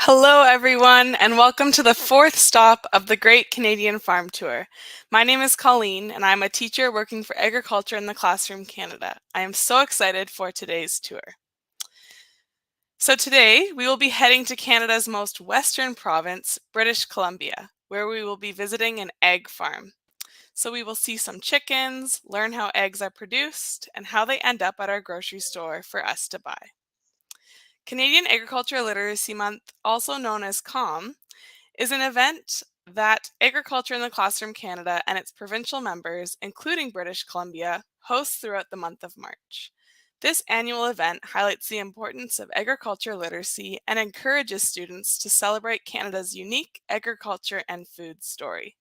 Hello, everyone, and welcome to the fourth stop of the Great Canadian Farm Tour. My name is Colleen, and I'm a teacher working for Agriculture in the Classroom Canada. I am so excited for today's tour. So today, we will be heading to Canada's most western province, British Columbia, where we will be visiting an egg farm. So we will see some chickens, learn how eggs are produced, and how they end up at our grocery store for us to buy. Canadian Agriculture Literacy Month, also known as CALM, is an event that Agriculture in the Classroom Canada and its provincial members, including British Columbia, host throughout the month of March. This annual event highlights the importance of agriculture literacy and encourages students to celebrate Canada's unique agriculture and food story.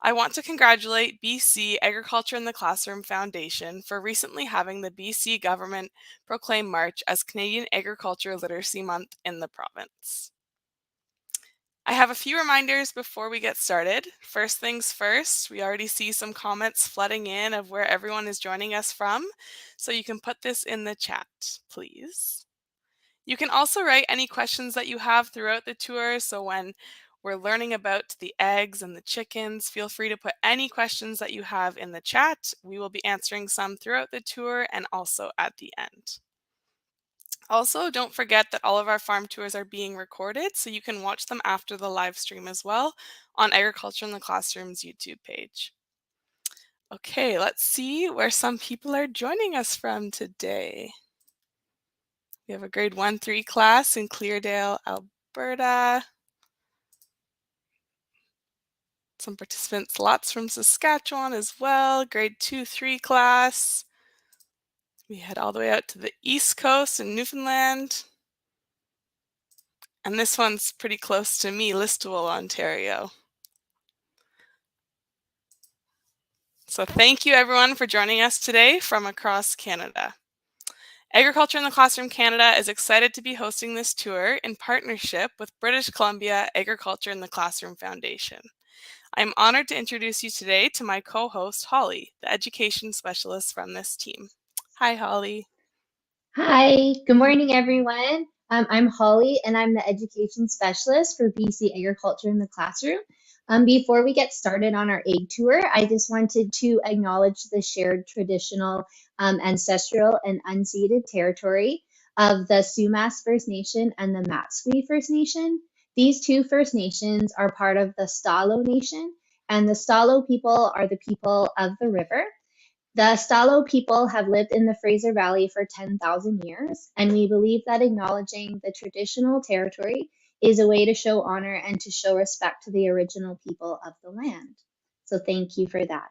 I want to congratulate BC Agriculture in the Classroom Foundation for recently having the BC government proclaim March as Canadian Agriculture Literacy Month in the province. I have a few reminders before we get started. First things first, we already see some comments flooding in of where everyone is joining us from, so you can put this in the chat, please. You can also write any questions that you have throughout the tour, so when we're learning about the eggs and the chickens, feel free to put any questions that you have in the chat. We will be answering some throughout the tour and also at the end. Also, don't forget that all of our farm tours are being recorded, so you can watch them after the live stream as well on Agriculture in the Classroom's YouTube page. Okay, let's see where some people are joining us from today. We have a grade 1-3 class in Cleardale, Alberta. Some participants, lots from Saskatchewan as well, grade 2-3 class. We head all the way out to the East Coast in Newfoundland. And this one's pretty close to me, Listowel, Ontario. So thank you everyone for joining us today from across Canada. Agriculture in the Classroom Canada is excited to be hosting this tour in partnership with British Columbia Agriculture in the Classroom Foundation. I'm honored to introduce you today to my co-host, Holly, the education specialist from this team. Hi, Holly. Hi, good morning, everyone. I'm Holly, and I'm the education specialist for BC Agriculture in the Classroom. Before we get started on our egg tour, I just wanted to acknowledge the shared traditional, ancestral, and unceded territory of the Sumas First Nation and the Matsui First Nation. These two First Nations are part of the Stalo Nation, and the Stalo people are the people of the river. The Stalo people have lived in the Fraser Valley for 10,000 years, and we believe that acknowledging the traditional territory is a way to show honor and to show respect to the original people of the land. So thank you for that.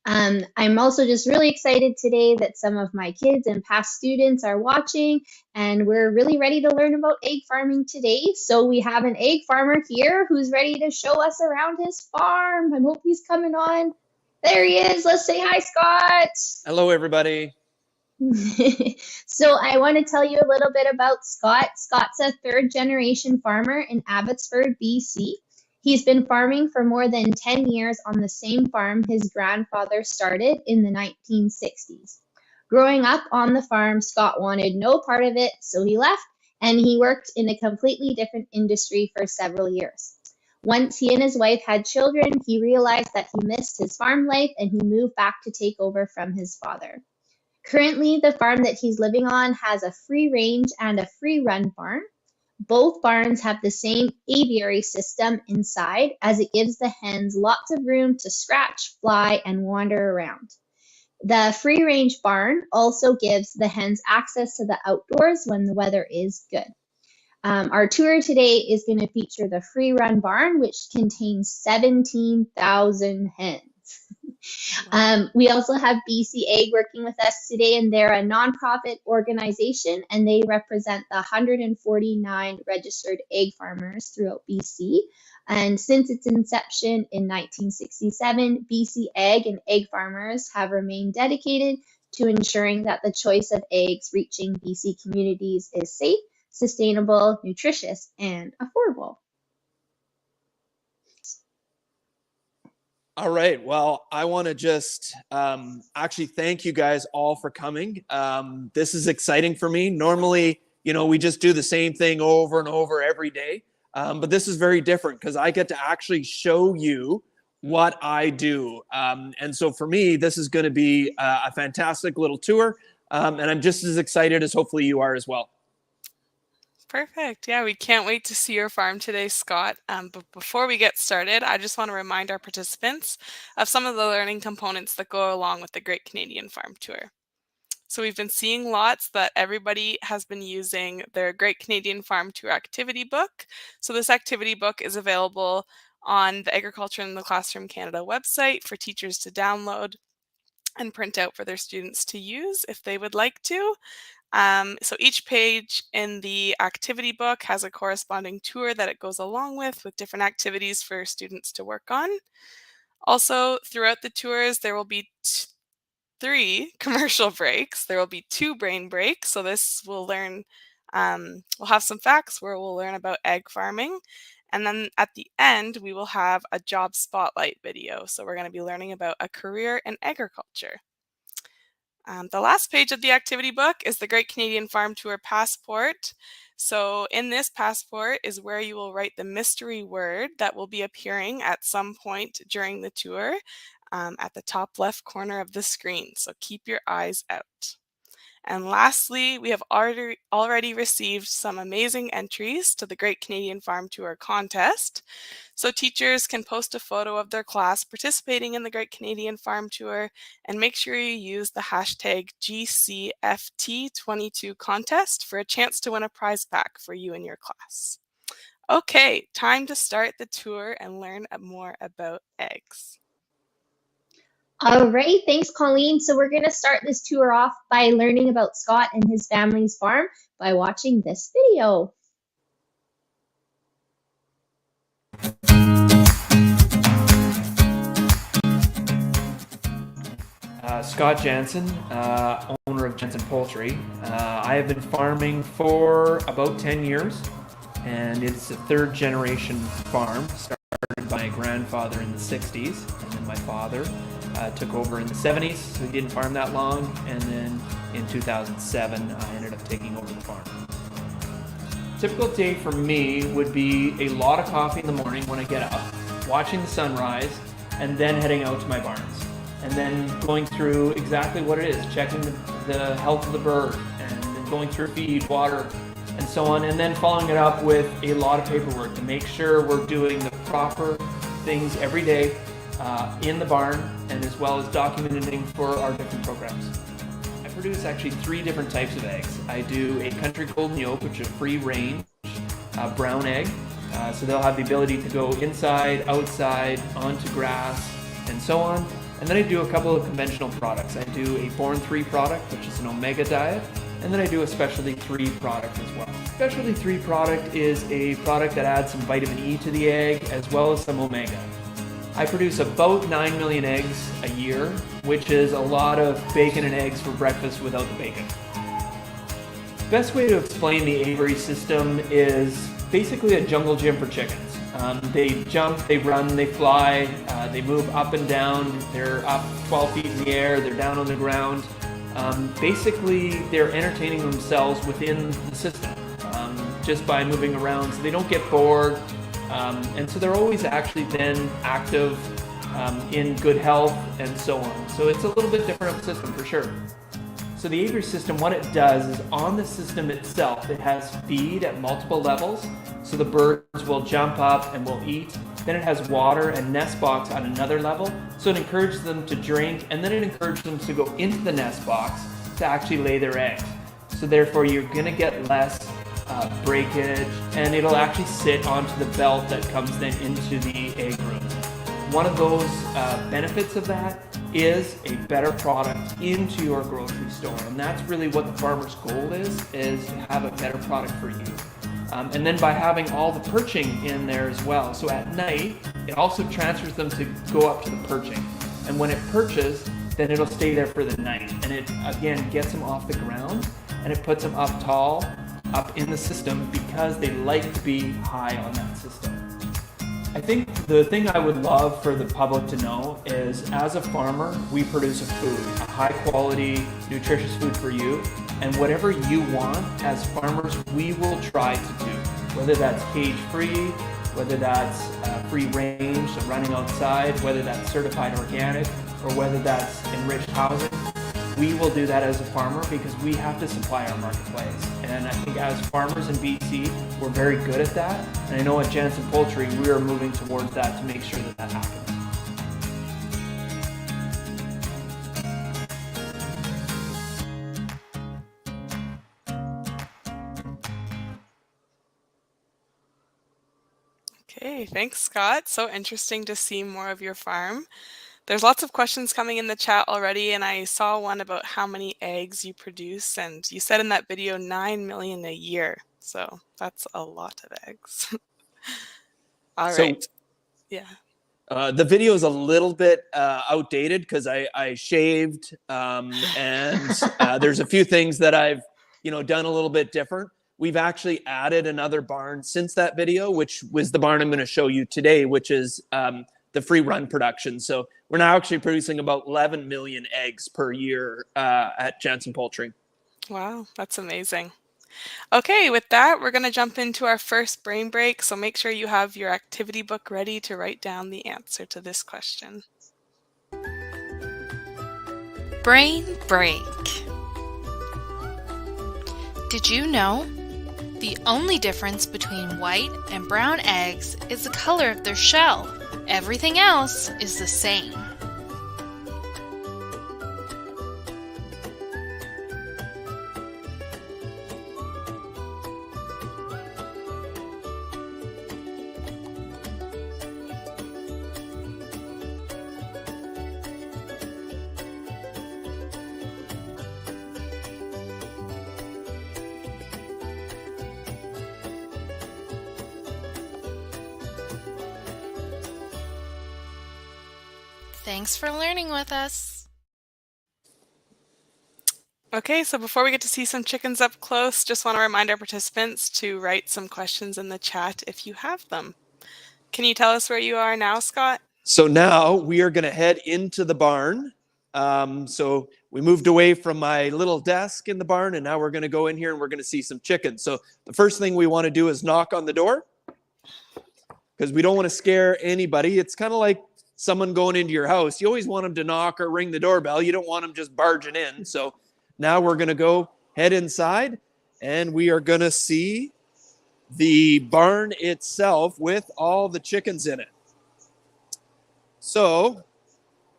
I'm also just really excited today that some of my kids and past students are watching, and we're really ready to learn about egg farming today. So we have an egg farmer here who's ready to show us around his farm. I hope he's coming on. There he is. Let's say hi, Scott. Hello, everybody. So I want to tell you a little bit about Scott. Scott's a third-generation farmer in Abbotsford, BC. He's been farming for more than 10 years on the same farm his grandfather started in the 1960s. Growing up on the farm, Scott wanted no part of it, so he left, and he worked in a completely different industry for several years. Once he and his wife had children, he realized that he missed his farm life and he moved back to take over from his father. Currently, the farm that he's living on has a free range and a free run barn. Both barns have the same aviary system inside, as it gives the hens lots of room to scratch, fly, and wander around. The free range barn also gives the hens access to the outdoors when the weather is good. Our tour today is going to feature the free run barn, which contains 17,000 hens. We also have BC Egg working with us today, and they're a nonprofit organization, and they represent the 149 registered egg farmers throughout BC. And since its inception in 1967, BC Egg and egg farmers have remained dedicated to ensuring that the choice of eggs reaching BC communities is safe, sustainable, nutritious, and affordable. All right. Well, I want to just actually thank you guys all for coming. This is exciting for me. Normally, we just do the same thing over and over every day. But this is very different because I get to actually show you what I do. And so for me, this is going to be a fantastic little tour. And I'm just as excited as hopefully you are as well. Perfect. Yeah, we can't wait to see your farm today, Scott. But before we get started, I just want to remind our participants of some of the learning components that go along with the Great Canadian Farm Tour. So we've been seeing lots that everybody has been using their Great Canadian Farm Tour activity book. So this activity book is available on the Agriculture in the Classroom Canada website for teachers to download and print out for their students to use if they would like to. So each page in the activity book has a corresponding tour that it goes along with different activities for students to work on. Also, throughout the tours, there will be 3 commercial breaks. There will be 2 brain breaks. So this we'll have some facts where we'll learn about egg farming. And then at the end, we will have a job spotlight video. So we're going to be learning about a career in agriculture. The last page of the activity book is the Great Canadian Farm Tour Passport. So in this passport is where you will write the mystery word that will be appearing at some point during the tour at the top left corner of the screen. So keep your eyes out. And lastly, we have already received some amazing entries to the Great Canadian Farm Tour contest. So teachers can post a photo of their class participating in the Great Canadian Farm Tour and make sure you use the hashtag GCFT22 contest for a chance to win a prize pack for you and your class. Okay, time to start the tour and learn more about eggs. All right, thanks, Colleen. So we're going to start this tour off by learning about Scott and his family's farm by watching this video. Scott Jansen, owner of Jansen Poultry. I have been farming for about 10 years, and it's a 3rd generation farm, started by my grandfather in the 60s, and then my father took over in the 70s, so he didn't farm that long, and then in 2007 I ended up taking over the farm. Typical day for me would be a lot of coffee in the morning when I get up, watching the sunrise, and then heading out to my barns, and then going through exactly what it is, checking the health of the bird, and then going through feed, water, and so on, and then following it up with a lot of paperwork to make sure we're doing the proper things every day in the barn, and as well as documenting for our different programs. I produce actually 3 different types of eggs. I do a country golden yolk, which is a free range brown egg. So they'll have the ability to go inside, outside, onto grass, and so on. And then I do a couple of conventional products. I do a Born 3 product, which is an omega diet, and then I do a Specialty 3 product as well. Specialty 3 product is a product that adds some vitamin E to the egg, as well as some omega. I produce about 9 million eggs a year, which is a lot of bacon and eggs for breakfast without the bacon. The best way to explain the aviary system is basically a jungle gym for chickens. They jump, they run, they fly, they move up and down, they're up 12 feet in the air, they're down on the ground. Basically, they're entertaining themselves within the system just by moving around, so they don't get bored. And so they're always actually then active, in good health, and so on. So it's a little bit different of a system for sure. So the aviary system, what it does is on the system itself, it has feed at multiple levels. So the birds will jump up and will eat. Then it has water and nest box on another level. So it encourages them to drink, and then it encourages them to go into the nest box to actually lay their eggs. So therefore you're gonna get less breakage, and it'll actually sit onto the belt that comes then into the egg room. One of those benefits of that is a better product into your grocery store, and that's really what the farmer's goal is to have a better product for you. And then by having all the perching in there as well, so at night it also transfers them to go up to the perching, and when it perches, then it'll stay there for the night, and it again gets them off the ground, and it puts them up tall, up in the system, because they like to be high on that system. I think the thing I would love for the public to know is, as a farmer, we produce a food, a high quality, nutritious food for you, And whatever you want as farmers, we will try to do. Whether that's cage-free, whether that's free range, so running outside, whether that's certified organic, or whether that's enriched housing, we will do that as a farmer because we have to supply our marketplace. And I think as farmers in BC, we're very good at that. And I know at Jansen Poultry, we are moving towards that to make sure that that happens. Okay, thanks, Scott. So interesting to see more of your farm. There's lots of questions coming in the chat already, and I saw one about how many eggs you produce, and you said in that video 9 million a year. So that's a lot of eggs. All right. Yeah. The video is a little bit outdated because I shaved, and there's a few things that I've done a little bit different. We've actually added another barn since that video, which was the barn I'm going to show you today, which is the free run production. So we're now actually producing about 11 million eggs per year at Jansen Poultry. Wow, that's amazing. Okay, with that, we're going to jump into our first brain break. So make sure you have your activity book ready to write down the answer to this question. Brain break. Did you know? The only difference between white and brown eggs is the color of their shell. Everything else is the same. Thanks for learning with us. Okay, so before we get to see some chickens up close, just want to remind our participants to write some questions in the chat if you have them. Can you tell us where you are now, Scott? So now we are going to head into the barn. So we moved away from my little desk in the barn, and now we're going to go in here and we're going to see some chickens. So the first thing we want to do is knock on the door because we don't want to scare anybody. It's kind of like someone going into your house. You always want them to knock or ring the doorbell. You don't want them just barging in. So now we're going to go head inside and we are going to see the barn itself with all the chickens in it. So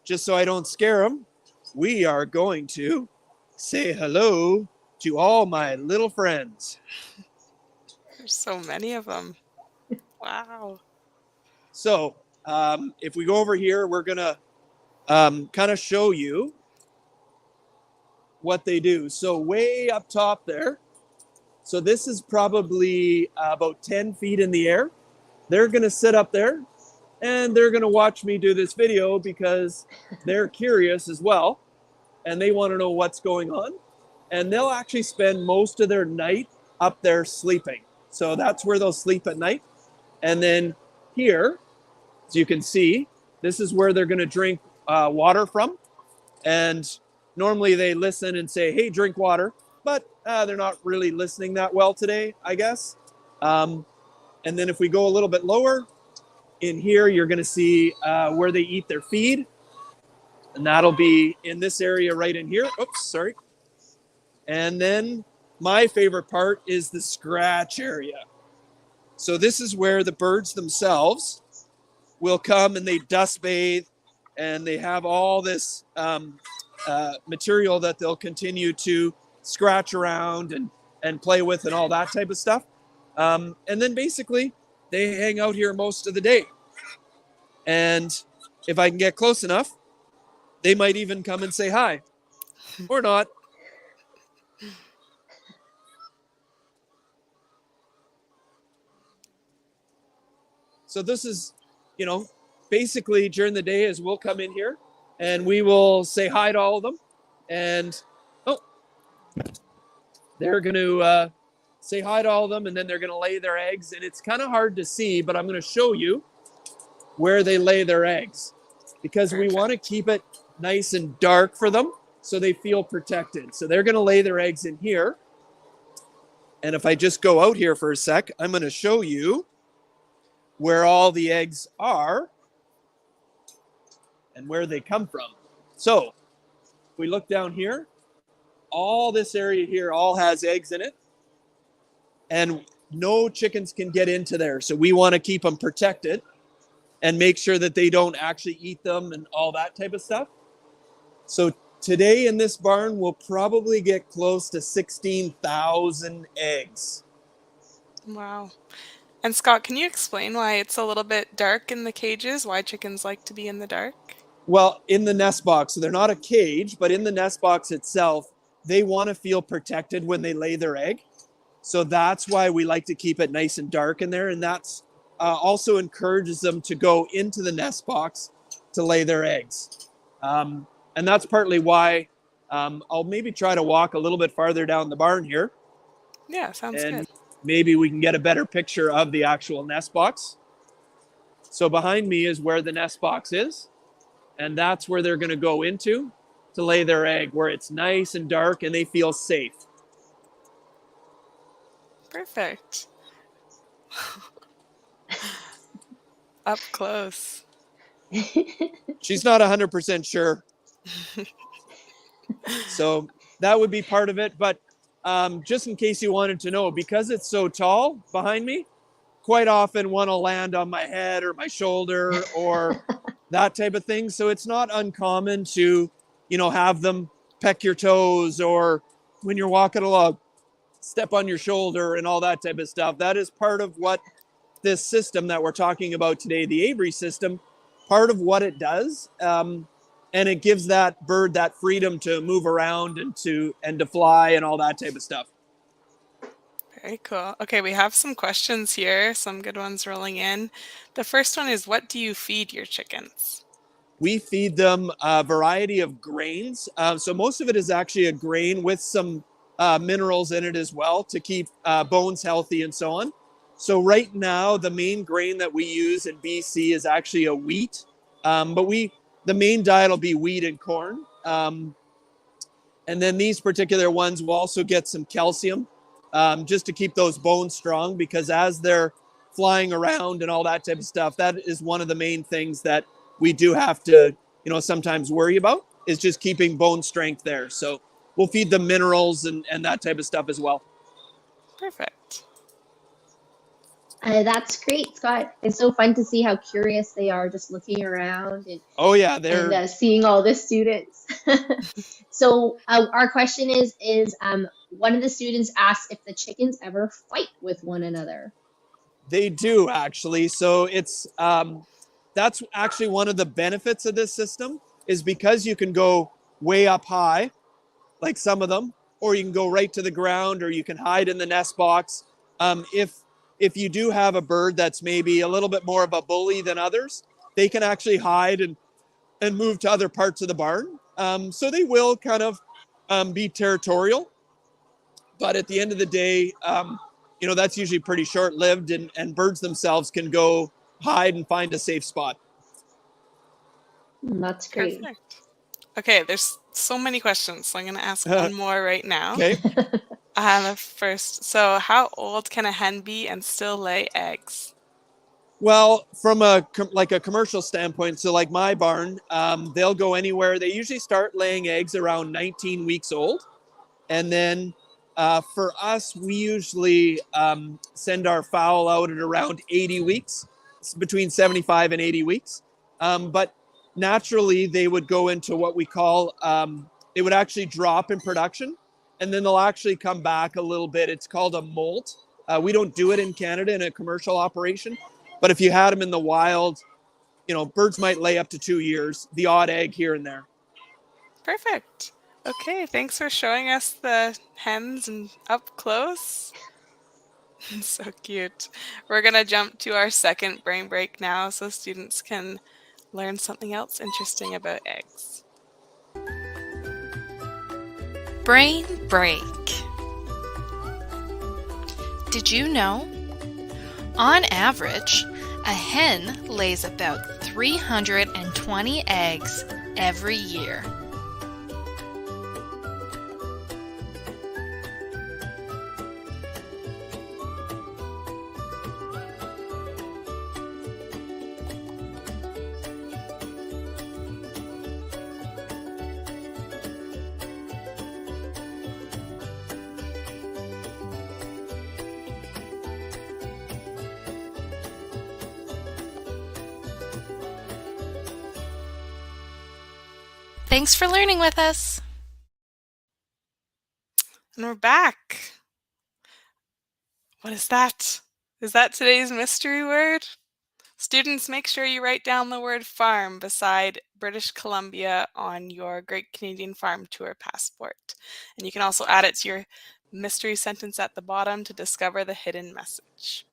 just so I don't scare them, we are going to say hello to all my little friends. There's so many of them. Wow. So if we go over here, we're going to kind of show you what they do. So way up top there. So this is probably about 10 feet in the air. They're going to sit up there and they're going to watch me do this video because they're curious as well. And they want to know what's going on. And they'll actually spend most of their night up there sleeping. So that's where they'll sleep at night. And then here, as you can see, this is where they're going to drink water from. And normally they listen and say, hey, drink water. But they're not really listening that well today, I guess. And then if we go a little bit lower, in here, you're going to see where they eat their feed. And that'll be in this area right in here. Oops, sorry. And then my favorite part is the scratch area. So this is where the birds themselves will come and they dust bathe and they have all this material that they'll continue to scratch around and play with and all that type of stuff. And then basically they hang out here most of the day. And if I can get close enough, they might even come and say hi or not. So this is, basically during the day is we'll come in here and we will say hi to all of them. And, they're going to say hi to all of them and then they're going to lay their eggs. And it's kind of hard to see, but I'm going to show you where they lay their eggs because we want to keep it nice and dark for them so they feel protected. So they're going to lay their eggs in here. And if I just go out here for a sec, I'm going to show you where all the eggs are and where they come from. So if we look down here, all this area here all has eggs in it, and no chickens can get into there. So we want to keep them protected and make sure that they don't actually eat them and all that type of stuff. So today in this barn, we'll probably get close to 16,000 eggs. Wow. And Scott, can you explain why it's a little bit dark in the cages? Why chickens like to be in the dark? Well, in the nest box, so they're not a cage, but in the nest box itself, they want to feel protected when they lay their egg. So that's why we like to keep it nice and dark in there. And that's also encourages them to go into the nest box to lay their eggs. And that's partly why I'll maybe try to walk a little bit farther down the barn here. Yeah, sounds good. Maybe we can get a better picture of the actual nest box. So behind me is where the nest box is. And that's where they're going to go into to lay their egg, where it's nice and dark and they feel safe. Perfect. Up close. She's not 100% sure. So that would be part of it. But just in case you wanted to know, because it's so tall behind me, quite often one will land on my head or my shoulder or that type of thing. So it's not uncommon to, have them peck your toes, or when you're walking along, step on your shoulder and all that type of stuff. That is part of what this system that we're talking about today, the Avery system, part of what it does. And it gives that bird that freedom to move around and to fly and all that type of stuff. Very cool. Okay, we have some questions here, some good ones rolling in. The first one is, what do you feed your chickens? We feed them a variety of grains. So most of it is actually a grain with some minerals in it as well to keep bones healthy and so on. So right now, the main grain that we use in BC is actually a wheat. But the main diet will be wheat and corn. And then these particular ones will also get some calcium just to keep those bones strong, because as they're flying around and all that type of stuff, that is one of the main things that we do have to, sometimes worry about, is just keeping bone strength there. So we'll feed them minerals and that type of stuff as well. Perfect. That's great, Scott. It's so fun to see how curious they are, just looking around and Oh yeah, and seeing all the students. So our question is one of the students asked if the chickens ever fight with one another. They do, actually. So it's that's actually one of the benefits of this system, is because you can go way up high, like some of them, or you can go right to the ground, or you can hide in the nest box. If you do have a bird that's maybe a little bit more of a bully than others, they can actually hide and move to other parts of the barn. So they will kind of be territorial. But at the end of the day, that's usually pretty short-lived, and birds themselves can go hide and find a safe spot. That's great. Perfect. Okay, there's so many questions, so I'm going to ask one more right now. Okay. First, so how old can a hen be and still lay eggs? Well, from a commercial standpoint, so like my barn, they'll go anywhere. They usually start laying eggs around 19 weeks old. And then for us, we usually send our fowl out at around 80 weeks, it's between 75 and 80 weeks. But naturally, they would go into what we call, they would actually drop in production, and then they'll actually come back a little bit. It's called a molt. We don't do it in Canada in a commercial operation, but if you had them in the wild, birds might lay up to 2 years, the odd egg here and there. Perfect. Okay, thanks for showing us the hens and up close. So cute. We're going to jump to our second brain break now so students can learn something else interesting about eggs. Brain break. Did you know? On average, a hen lays about 320 eggs every year. Thanks for learning with us. And we're back. What is that? Is that today's mystery word? Students, make sure you write down the word farm beside British Columbia on your Great Canadian Farm Tour passport. And you can also add it to your mystery sentence at the bottom to discover the hidden message.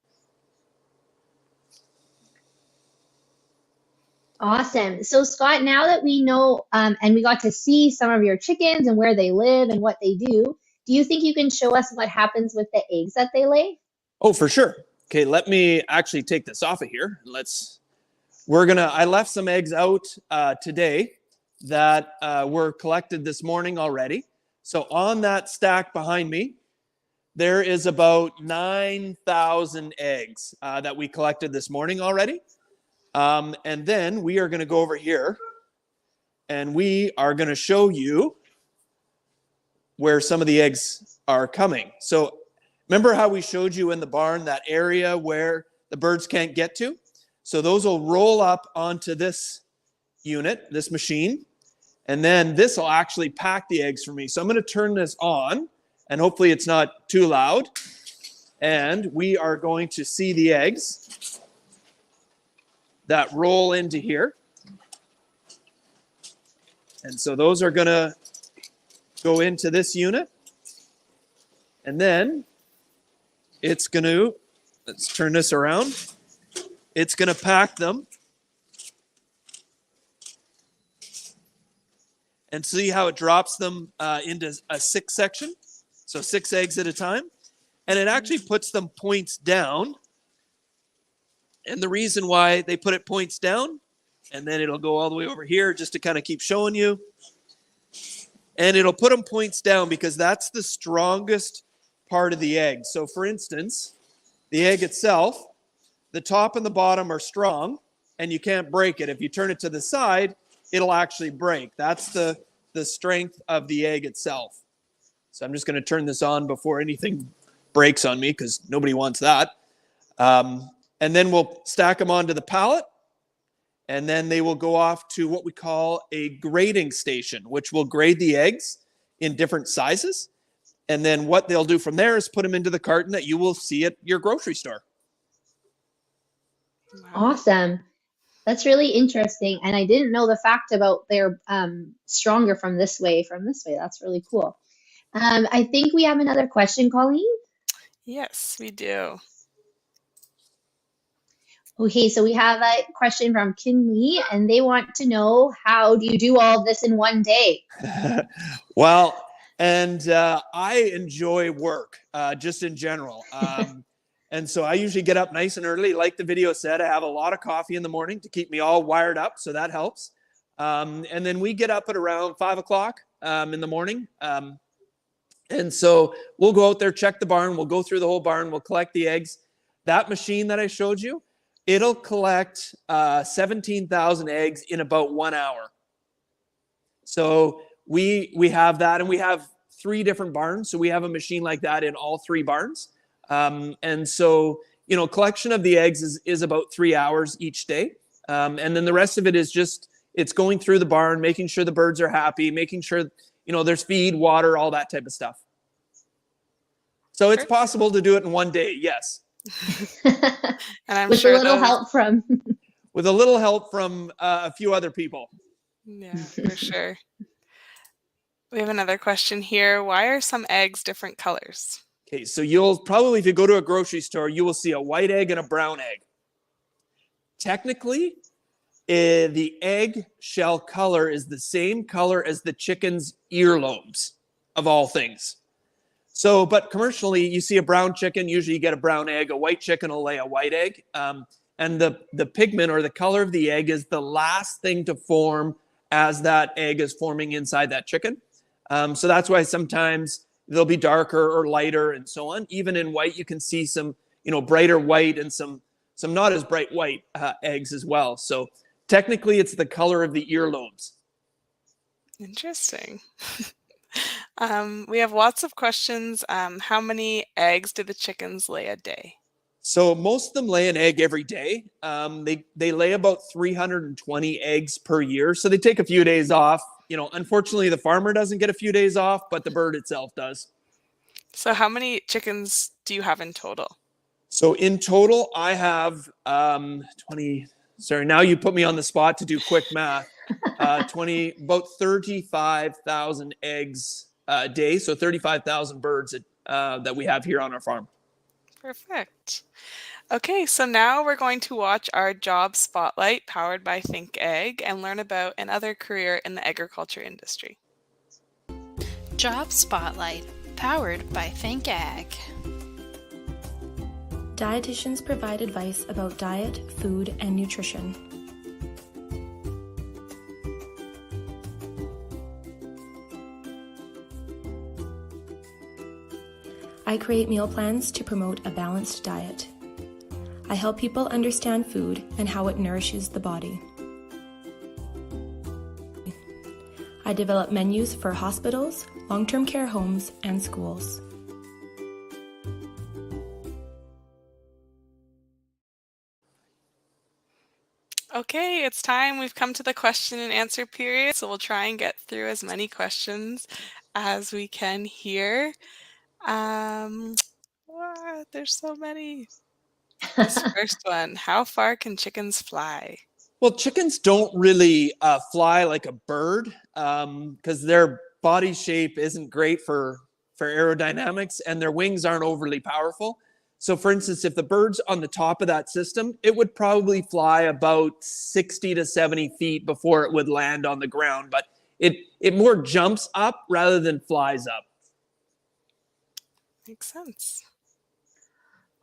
Awesome. So Scott, now that we know and we got to see some of your chickens and where they live and what they do you think you can show us what happens with the eggs that they lay? Oh, for sure. Okay, let me actually take this off of here. I left some eggs out today that were collected this morning already. So on that stack behind me, there is about 9,000 eggs that we collected this morning already. And then we are going to go over here and we are going to show you where some of the eggs are coming. So remember how we showed you in the barn that area where the birds can't get to? So those will roll up onto this unit, this machine, and then this will actually pack the eggs for me. So I'm going to turn this on, and hopefully it's not too loud. And we are going to see the eggs that roll into here. And so those are going to go into this unit. And then it's going to, let's turn this around. It's going to pack them. And see how it drops them into a 6 section. So 6 eggs at a time. And it actually puts them points down. And the reason why they put it points down, and then it'll go all the way over here just to kind of keep showing you. And it'll put them points down because that's the strongest part of the egg. So for instance, the egg itself, the top and the bottom are strong and you can't break it. If you turn it to the side, it'll actually break. That's the strength of the egg itself. So I'm just going to turn this on before anything breaks on me because nobody wants that. And then we'll stack them onto the pallet. And then they will go off to what we call a grading station, which will grade the eggs in different sizes. And then what they'll do from there is put them into the carton that you will see at your grocery store. Awesome. That's really interesting. And I didn't know the fact about they're stronger from this way. That's really cool. I think we have another question, Colleen. Yes, we do. Okay, so we have a question from Kinley, and they want to know, how do you do all of this in one day? Well, and I enjoy work just in general. And so I usually get up nice and early. Like the video said, I have a lot of coffee in the morning to keep me all wired up, so that helps. And then we get up at around 5 o'clock in the morning. And so we'll go out there, check the barn. We'll go through the whole barn. We'll collect the eggs. That machine that I showed you, it'll collect 17,000 eggs in about 1 hour. So we have that, and we have 3 different barns. So we have a machine like that in all 3 barns. And so, collection of the eggs is about 3 hours each day. And then the rest of it is just, it's going through the barn, making sure the birds are happy, making sure, there's feed, water, all that type of stuff. So it's possible to do it in one day. Yes. And I'm with sure a little help from with a little help from a few other people. Yeah, for sure. We have another question here. Why are some eggs different colors? Okay, so you'll probably, if you go to a grocery store, you will see a white egg and a brown egg. Technically, the egg shell color is the same color as the chicken's earlobes, of all things. So, but commercially, you see a brown chicken, usually you get a brown egg. A white chicken will lay a white egg. And the pigment or the color of the egg is the last thing to form as that egg is forming inside that chicken. So that's why sometimes they'll be darker or lighter and so on. Even in white, you can see some, brighter white and some not as bright white eggs as well. So technically, it's the color of the earlobes. Interesting. We have lots of questions. How many eggs do the chickens lay a day? So most of them lay an egg every day. They lay about 320 eggs per year. So they take a few days off Unfortunately, the farmer doesn't get a few days off, but the bird itself does. So how many chickens do you have in total? So in total, I have 20. Sorry, now you put me on the spot to do quick math. About 35,000 eggs a day. So 35,000 birds that we have here on our farm. Perfect. Okay, so now we're going to watch our job spotlight powered by Think Egg and learn about another career in the agriculture industry. Job Spotlight, powered by Think Ag. Dietitians provide advice about diet, food, and nutrition. I create meal plans to promote a balanced diet. I help people understand food and how it nourishes the body. I develop menus for hospitals, long-term care homes, and schools. Okay, it's time. We've come to the question and answer period, so we'll try and get through as many questions as we can here. There's so many. This first one, how far can chickens fly? Well, chickens don't really fly like a bird because their body shape isn't great for aerodynamics and their wings aren't overly powerful. So for instance, if the bird's on the top of that system, it would probably fly about 60 to 70 feet before it would land on the ground, but it more jumps up rather than flies up. Makes sense.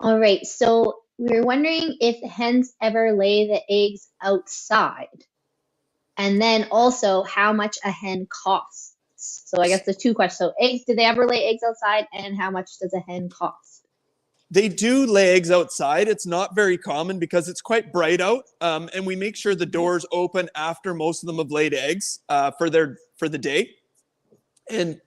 All right, so we were wondering if hens ever lay the eggs outside, and then also how much a hen costs. So I guess the two questions. So eggs, do they ever lay eggs outside, and how much does a hen cost? They do lay eggs outside. It's not very common because it's quite bright out, and we make sure the doors open after most of them have laid eggs for the day. And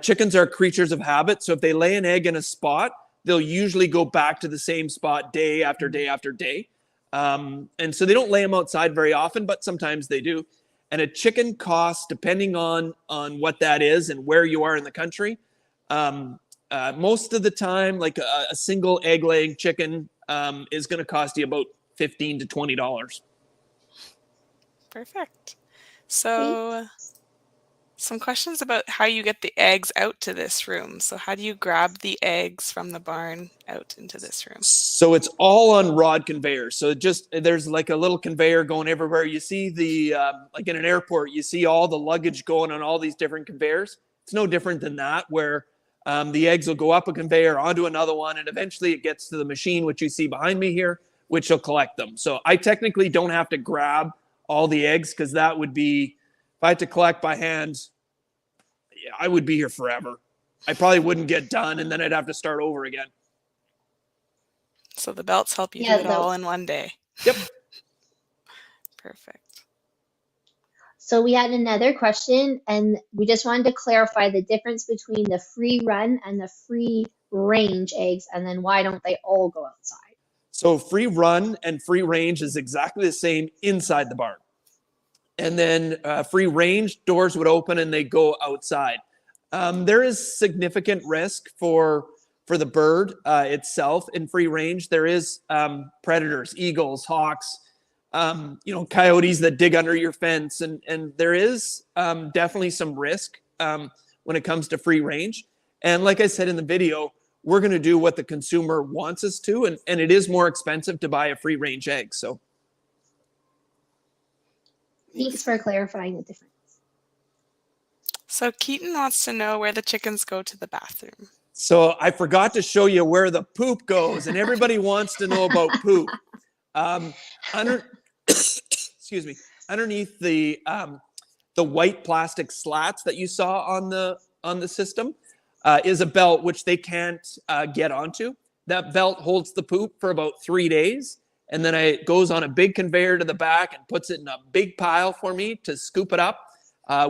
chickens are creatures of habit, so if they lay an egg in a spot, they'll usually go back to the same spot day after day after day. And so they don't lay them outside very often, but sometimes they do. And a chicken costs, depending on what that is and where you are in the country, most of the time, like a single egg-laying chicken is going to cost you about $15 to $20. Perfect. So some questions about how you get the eggs out to this room. So how do you grab the eggs from the barn out into this room? So it's all on rod conveyors. So there's like a little conveyor going everywhere. You see like in an airport, you see all the luggage going on all these different conveyors. It's no different than that, where the eggs will go up a conveyor onto another one, and eventually it gets to the machine, which you see behind me here, which will collect them. So I technically don't have to grab all the eggs, because that would be, if I had to collect by hand, I would be here forever. I probably wouldn't get done, and then I'd have to start over again. So the belts help you do it all in one day. Yep. Perfect. So we had another question, and we just wanted to clarify the difference between the free run and the free range eggs, and then why don't they all go outside? So free run and free range is exactly the same inside the barn. And then free range, doors would open and they go outside. There is significant risk for the bird itself in free range. There is predators, eagles, hawks, coyotes that dig under your fence. And there is definitely some risk when it comes to free range. And like I said in the video, we're going to do what the consumer wants us to. And it is more expensive to buy a free range egg. So thanks for clarifying the difference. So Keaton wants to know where the chickens go to the bathroom. So I forgot to show you where the poop goes, and everybody wants to know about poop. Excuse me. Underneath the white plastic slats that you saw on the system is a belt which they can't get onto. That belt holds the poop for about 3 days, and then it goes on a big conveyor to the back and puts it in a big pile for me to scoop it up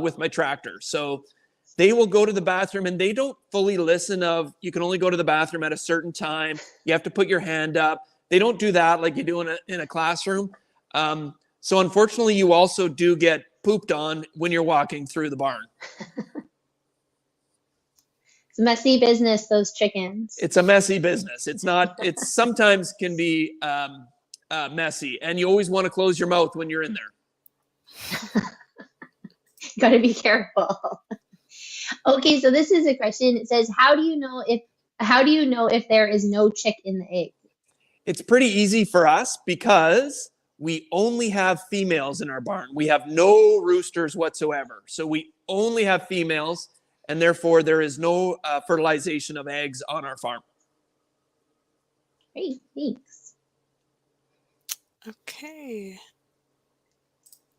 with my tractor. So they will go to the bathroom, and they don't fully listen of, you can only go to the bathroom at a certain time. You have to put your hand up. They don't do that like you do in a classroom. So unfortunately, you also do get pooped on when you're walking through the barn. It's a messy business, those chickens. It's a messy business. It's sometimes can be messy, and you always want to close your mouth when you're in there. Got to be careful. Okay, so this is a question. It says, how do you know if there is no chick in the egg? It's pretty easy for us because we only have females in our barn. We have no roosters whatsoever. So we only have females, and therefore there is no fertilization of eggs on our farm. Great, thanks. Okay.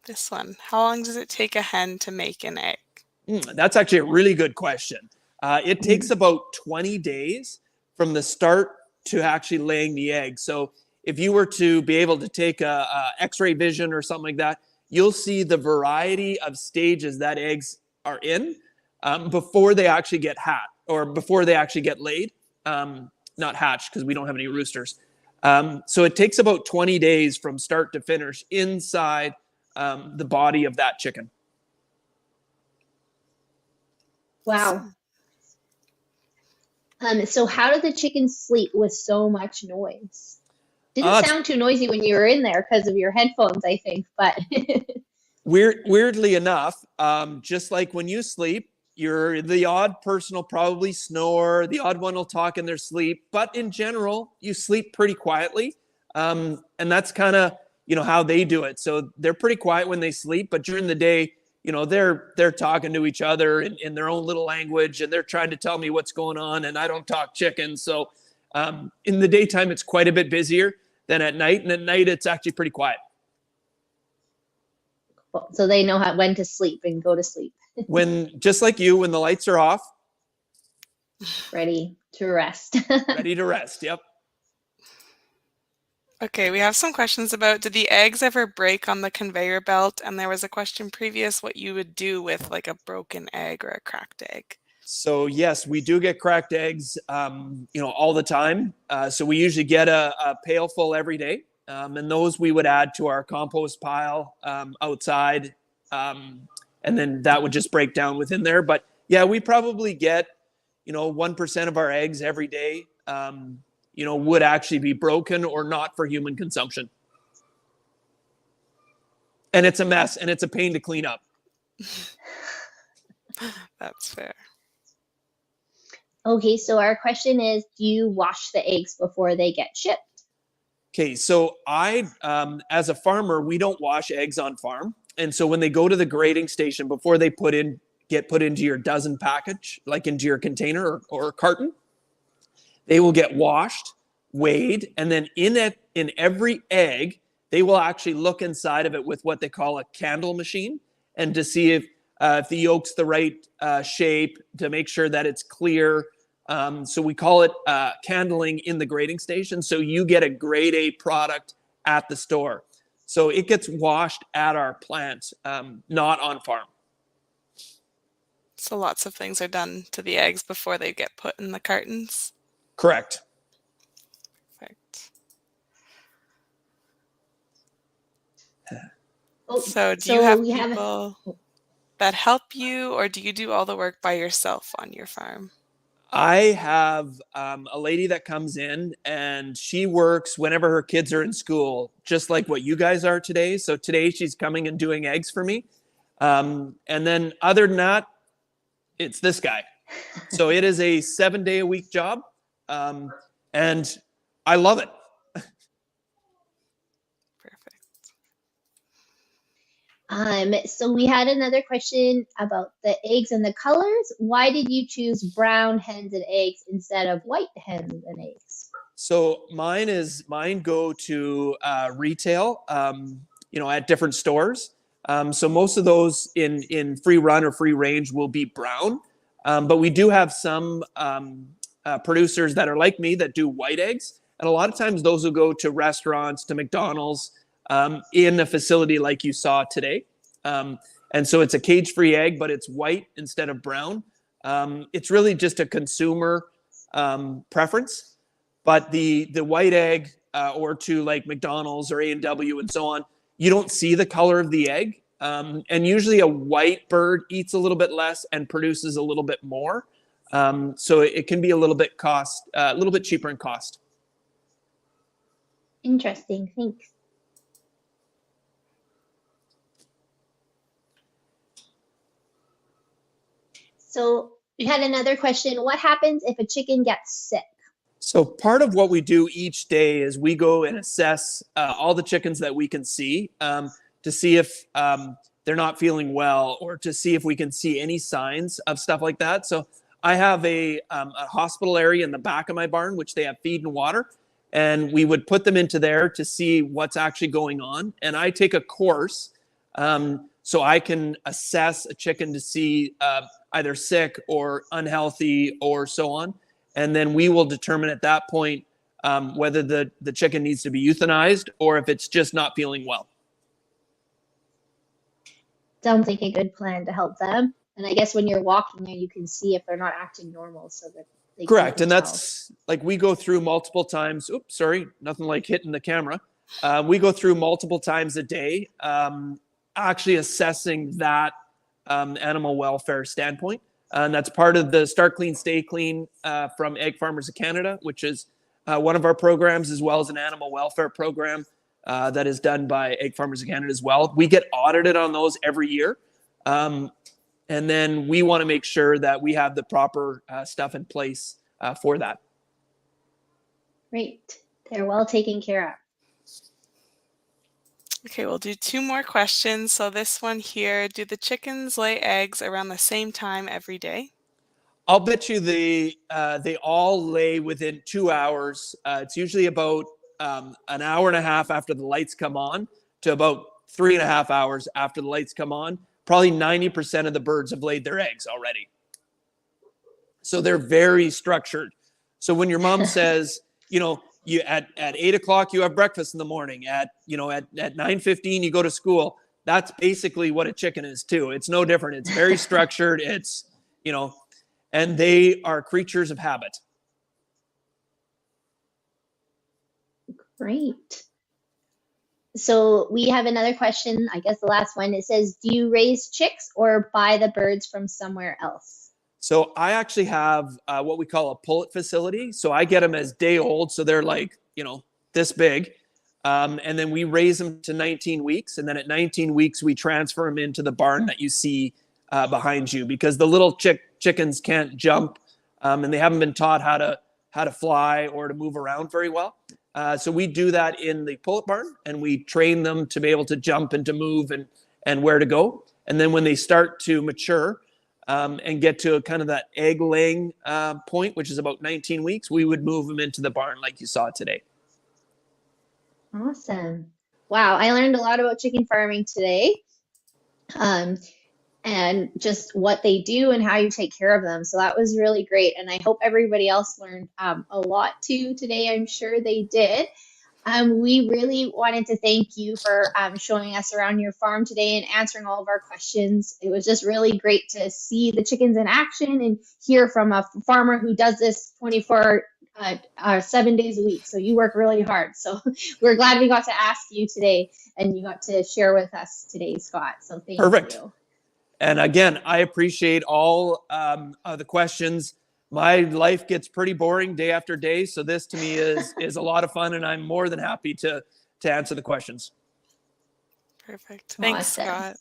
This one. How long does it take a hen to make an egg? That's actually a really good question. It takes about 20 days from the start to actually laying the egg. So if you were to be able to take a X-ray vision or something like that, you'll see the variety of stages that eggs are in before they actually get hatched, or before they actually get laid. Not hatched, because we don't have any roosters. So it takes about 20 days from start to finish inside the body of that chicken. Wow. So how do the chickens sleep with so much noise? Didn't sound too noisy when you were in there because of your headphones, I think, but weirdly enough, just like when you sleep, the odd person will probably snore, the odd one will talk in their sleep, but in general, you sleep pretty quietly. And that's kind of, how they do it. So they're pretty quiet when they sleep, but during the day, they're talking to each other in their own little language, and they're trying to tell me what's going on, and I don't talk chicken. So in the daytime, it's quite a bit busier than at night, and at night, it's actually pretty quiet. so they know when to sleep and go to sleep. Just like you, when the lights are off. Ready to rest. Ready to rest, yep. Okay, we have some questions about, did the eggs ever break on the conveyor belt? And there was a question previous what you would do with like a broken egg or a cracked egg. So yes, we do get cracked eggs, all the time. So we usually get a pail full every day. And those we would add to our compost pile outside. And then that would just break down within there. But yeah, we probably get, 1% of our eggs every day, would actually be broken or not for human consumption. And it's a mess, and it's a pain to clean up. That's fair. Okay, so our question is, do you wash the eggs before they get shipped? Okay, so as a farmer, we don't wash eggs on farm. And so when they go to the grading station, before they get put into your dozen package, like into your container or carton, they will get washed, weighed, and then in every egg, they will actually look inside of it with what they call a candle machine, and to see if the yolk's the right shape, to make sure that it's clear. So we call it candling in the grading station. So you get a grade A product at the store. So it gets washed at our plant, not on farm. So lots of things are done to the eggs before they get put in the cartons. Correct. Perfect. Oh, So do you have we have people that help you, or do you do all the work by yourself on your farm? I have a lady that comes in, and she works whenever her kids are in school, just like what you guys are today. So today she's coming and doing eggs for me. And then other than that, it's this guy. So it is a 7-day-a-week job. And I love it. Perfect. So we had another question about the eggs and the colors. Why did you choose brown hens and eggs instead of white hens and eggs? So mine go to retail, at different stores. So most of those in free run or free range will be brown. But we do have some producers that are like me that do white eggs. And a lot of times those will go to restaurants, to McDonald's, in a facility like you saw today. And so it's a cage-free egg, but it's white instead of brown. It's really just a consumer preference. But the white egg, or to like McDonald's or A&W and so on, you don't see the color of the egg. And usually a white bird eats a little bit less and produces a little bit more. So it can be a little bit cheaper in cost. Interesting. Thanks. So we had another question. What happens if a chicken gets sick? So part of what we do each day is we go and assess all the chickens that we can see to see if they're not feeling well, or to see if we can see any signs of stuff like that. So I have a hospital area in the back of my barn, which they have feed and water, and we would put them into there to see what's actually going on. And I take a course so I can assess a chicken to see either sick or unhealthy or so on. And then we will determine at that point whether the chicken needs to be euthanized or if it's just not feeling well. Sounds like a good plan to help them. And I guess when you're walking there, you can see if they're not acting normal, so that they Correct. can And tell. that's like we go through multiple times. Oops, sorry, nothing like hitting the camera. We go through multiple times a day, actually assessing that animal welfare standpoint. And that's part of the Start Clean, Stay Clean from Egg Farmers of Canada, which is one of our programs, as well as an animal welfare program that is done by Egg Farmers of Canada as well. We get audited on those every year. And then we want to make sure that we have the proper stuff in place for that. Great. They're well taken care of. Okay, we'll do 2 more questions. So this one here, do the chickens lay eggs around the same time every day? I'll bet you they all lay within 2 hours. It's usually about an hour and a half after the lights come on to about 3.5 hours after the lights come on. Probably 90% of the birds have laid their eggs already. So they're very structured. So when your mom says, you at 8 o'clock you have breakfast in the morning, at 9:15 you go to school, that's basically what a chicken is too. It's no different. It's very structured. It's and they are creatures of habit. Great. So we have another question, I guess the last one. It says, do you raise chicks or buy the birds from somewhere else? So I actually have what we call a pullet facility. So I get them as day old. So they're like, this big. And then we raise them to 19 weeks. And then at 19 weeks, we transfer them into the barn that you see behind you, because the little chickens can't jump and they haven't been taught how to fly or to move around very well. So we do that in the pullet barn, and we train them to be able to jump and to move and where to go. And then when they start to mature and get to kind of that egg laying point, which is about 19 weeks, we would move them into the barn like you saw today. Awesome. Wow, I learned a lot about chicken farming today. And just what they do and how you take care of them. So that was really great. And I hope everybody else learned a lot too today. I'm sure they did. We really wanted to thank you for showing us around your farm today and answering all of our questions. It was just really great to see the chickens in action and hear from a farmer who does this 7 days a week. So you work really hard. So we're glad we got to ask you today and you got to share with us today, Scott. So thank you. And again, I appreciate all of the questions. My life gets pretty boring day after day. So this to me is a lot of fun, and I'm more than happy to answer the questions. Perfect. Thanks, Scott.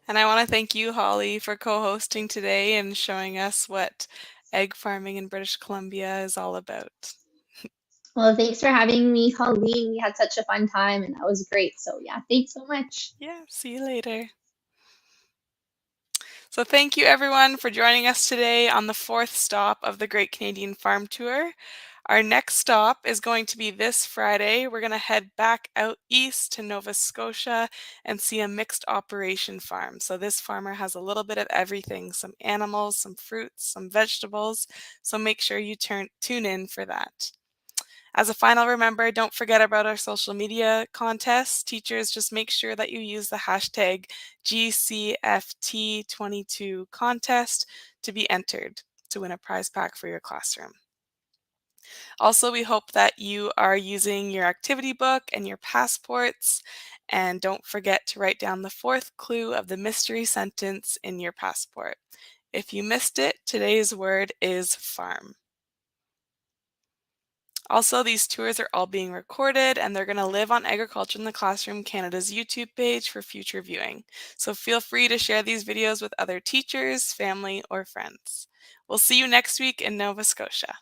And I want to thank you, Holly, for co-hosting today and showing us what egg farming in British Columbia is all about. Well, thanks for having me, Colleen. We had such a fun time and that was great. So yeah, thanks so much. Yeah, see you later. So thank you everyone for joining us today on the 4th stop of the Great Canadian Farm Tour. Our next stop is going to be this Friday. We're going to head back out east to Nova Scotia and see a mixed operation farm. So this farmer has a little bit of everything, some animals, some fruits, some vegetables. So make sure you tune in for that. As a final reminder, don't forget about our social media contests. Teachers, just make sure that you use the hashtag GCFT22 contest to be entered to win a prize pack for your classroom. Also, we hope that you are using your activity book and your passports, and don't forget to write down the fourth clue of the mystery sentence in your passport. If you missed it, today's word is farm. Also, these tours are all being recorded and they're going to live on Agriculture in the Classroom Canada's YouTube page for future viewing. So feel free to share these videos with other teachers, family, or friends. We'll see you next week in Nova Scotia.